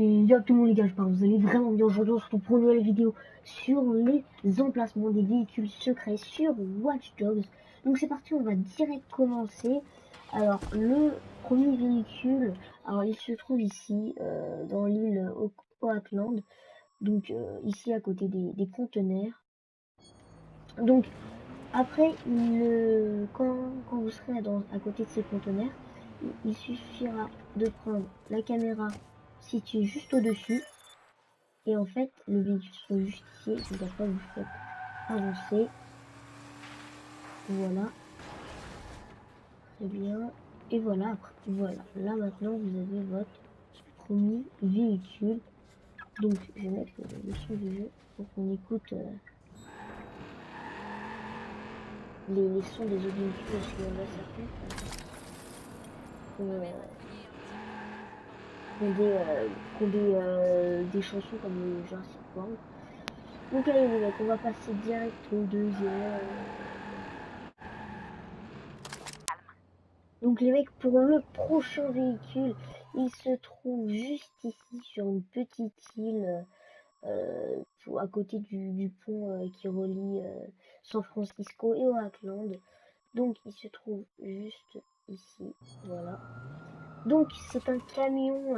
Et yo tout le monde les gars, j'espère que vous allez vraiment bien. Aujourd'hui on se retrouve pour une nouvelle vidéo sur les emplacements des véhicules secrets sur Watch Dogs. Donc c'est parti, on va direct commencer. Alors le premier véhicule, alors il se trouve ici dans l'île Oakland, donc ici à côté des conteneurs. Donc après quand vous serez à côté de ces conteneurs, il suffira de prendre la caméra située juste au-dessus. Et en fait, le véhicule se trouve juste ici. Donc après, vous faites avancer. Voilà. Très bien. Et voilà. Après, voilà. Là maintenant, vous avez votre premier véhicule. Donc, je vais mettre le son du jeu pour qu'on écoute les sons des autres véhicules. Parce qu'il y en a certains qui ont des chansons comme le Jurassic World. Donc allez les mecs, on va passer direct au deuxième. Donc les mecs, pour le prochain véhicule, il se trouve juste ici sur une petite île à côté du pont qui relie San Francisco et Oakland. Donc il se trouve juste ici, voilà. Donc c'est un camion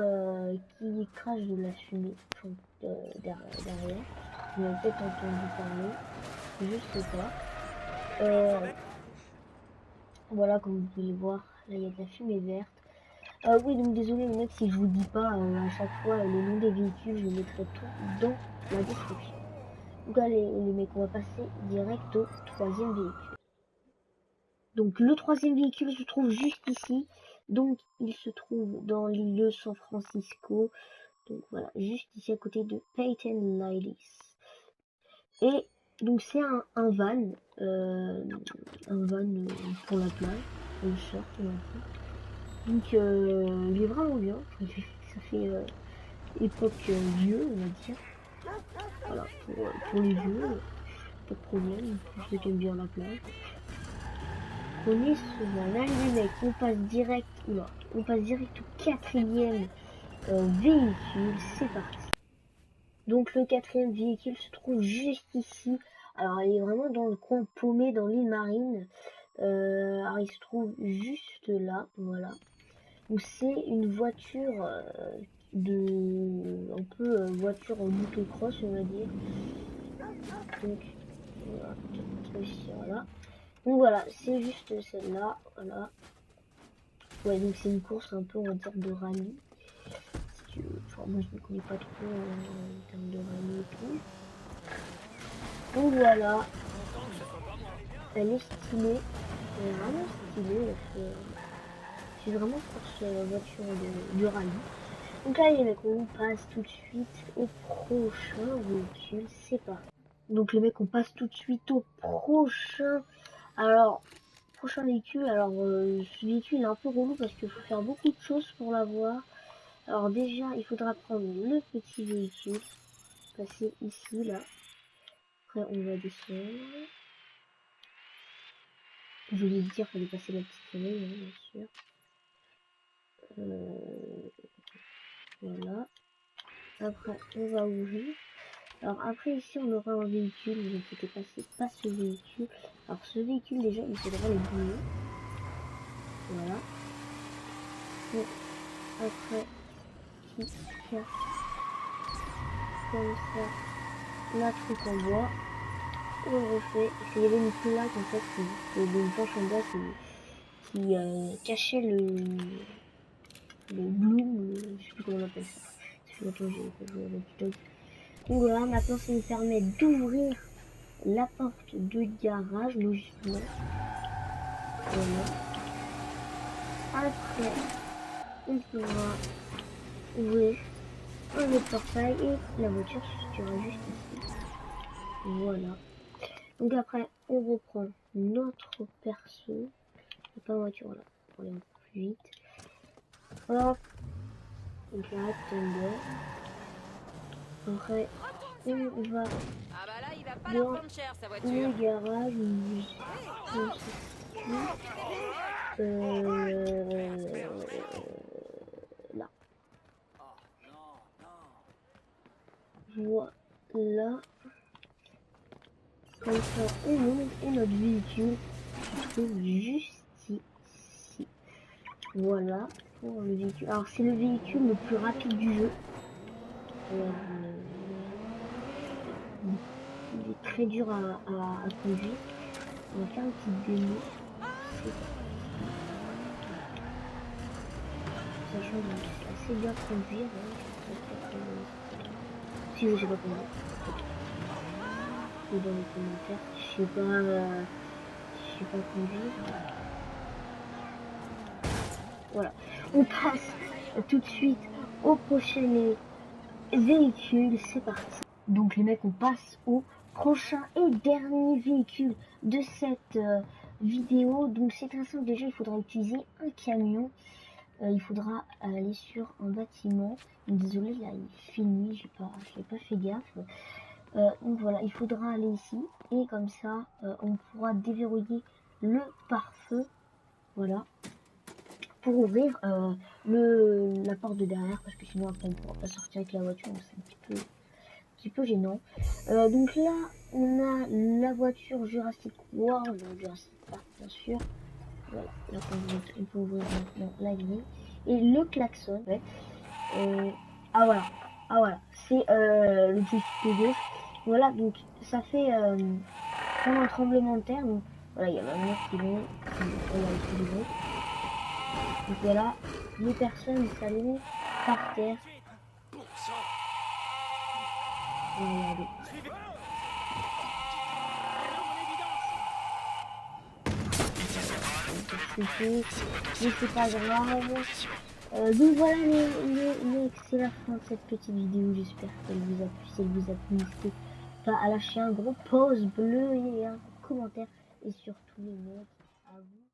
qui crache de la fumée derrière. Vous avez peut-être entendu parler, je sais pas. Voilà, comme vous pouvez le voir, là il y a de la fumée verte. Oui, donc désolé les mecs si je vous dis pas à chaque fois le nom des véhicules, je mettrai tout dans la description. Donc allez les mecs, on va passer direct au troisième véhicule. Donc le troisième véhicule se trouve juste ici. Donc il se trouve dans l'île de San Francisco. Donc voilà, juste ici à côté de Peyton Ladies. Et donc c'est un van pour la plage, le surf on va dire. Donc il est vraiment bien, ça fait époque vieux on va dire. Voilà, pour les vieux, pas de problème, pour ceux qui aiment bien la plage. Prenez ce van, là les mecs, on passe direct au quatrième véhicule, c'est parti. Donc le quatrième véhicule se trouve juste ici. Alors il est vraiment dans le coin paumé dans l'île Marine. Alors il se trouve juste là, voilà. Donc c'est une voiture un peu voiture en motocross on va dire. Donc voilà, voilà. Donc voilà, c'est juste celle-là, voilà. Ouais, donc c'est une course un peu on va dire de rallye. Enfin, moi je ne connais pas trop en termes de rallye et tout. Donc voilà, elle est stylée, elle est vraiment stylée, c'est vraiment course voiture de rallye. Donc là les mecs, on passe tout de suite au prochain véhicule, c'est pas. Donc les mecs, on passe tout de suite au prochain. Alors, prochain véhicule, alors ce véhicule est un peu relou parce qu'il faut faire beaucoup de choses pour l'avoir. Alors déjà, il faudra prendre le petit véhicule, passer ici, là. Après, on va descendre. Je voulais dire qu'il fallait passer la petite sonnerie, hein, bien sûr. Voilà. Après, on va ouvrir. Alors après, ici, on aura un véhicule. Ne vous inquiétez pas, c'est pas ce véhicule. Alors ce véhicule, déjà, il faudra le bouger. Voilà. Bon, après, qui casse comme ça la truc en bois. On refait. Parce qu'il y avait une plaque en fait, une planche en bois qui cachait le bloom, je sais plus comment on appelle ça. Ça fait longtemps que j'ai pas joué à Watch Dogs. Donc voilà, maintenant ça nous permet d'ouvrir la porte de garage, logiquement. Voilà. Après, on pourra ouvrir un autre portail et la voiture se situera juste ici. Voilà. Donc après, on reprend notre perso. Pas voiture là, pour aller un peu plus vite. Hop. Donc là, tombe. Après, on va Ah bah là, il va pas la dans prendre cher sa voiture. le garage où on se situe. Là. Voilà. Comme ça, on monte et notre véhicule se trouve juste ici. Voilà pour le véhicule. Alors c'est le véhicule le plus rapide du jeu. Il est très dur à conduire. On va faire une petite démo. C'est sachant que c'est assez bien conduire. Si je sais pas conduire. Ou dans les commentaires. Je sais pas conduire. Voilà. On passe tout de suite au prochain véhicule. C'est parti. Donc les mecs, on passe au prochain et dernier véhicule de cette vidéo. Donc c'est très simple, déjà il faudra utiliser un camion. Il faudra aller sur un bâtiment. Donc, désolé, là il finit, j'ai pas fait gaffe. Donc voilà, il faudra aller ici et comme ça on pourra déverrouiller le pare-feu. Voilà. Pour ouvrir la porte de derrière, parce que sinon après on pourra pas sortir avec la voiture, donc c'est un petit peu gênant. Donc là on a la voiture Jurassic World, Jurassic Park bien sûr. Voilà, là on peut ouvrir maintenant la grille et le klaxon. Ouais. Ah voilà, c'est le joystick de gauche. Voilà, donc ça fait comme un tremblement de terre. Donc voilà, il y a ma mère qui vient, donc voilà, les personnes s'allument par terre. Regardez. Mais c'est pas grave. Donc voilà c'est la fin de cette petite vidéo. J'espère qu'elle vous a plu. Si elle vous a plu, n'hésitez pas à lâcher un gros pouce bleu et un commentaire. Et surtout les mecs, à vous.